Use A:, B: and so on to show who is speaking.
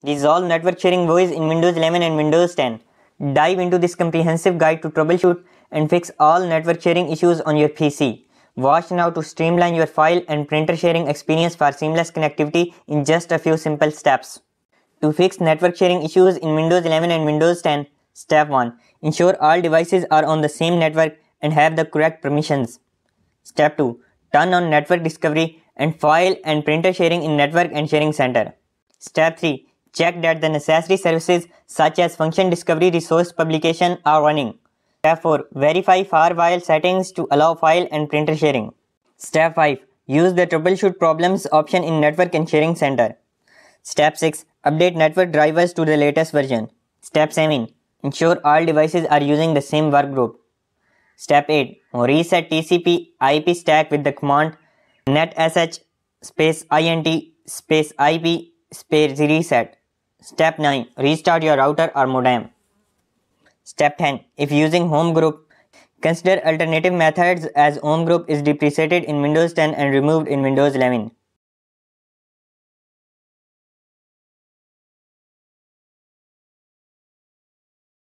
A: Resolve network sharing woes in Windows 11 and Windows 10. Dive into this comprehensive guide to troubleshoot and fix all network sharing issues on your PC. Watch now to streamline your file and printer sharing experience for seamless connectivity in just a few simple steps. To fix network sharing issues in Windows 11 and Windows 10, Step 1. Ensure all devices are on the same network and have the correct permissions. Step 2. Turn on network discovery and file and printer sharing in Network and Sharing Center. Step 3. Check that the necessary services such as function discovery resource publication are running. Step 4. Verify firewall settings to allow file and printer sharing. Step 5. Use the Troubleshoot Problems option in Network and Sharing Center. Step 6. Update network drivers to the latest version. Step 7. Ensure all devices are using the same workgroup. Step 8. Reset TCP IP stack with the command netsh /int IP reset. Step 9. Restart your router or modem. Step 10. If using home group, consider alternative methods as home group is deprecated in Windows 10 and removed in Windows 11.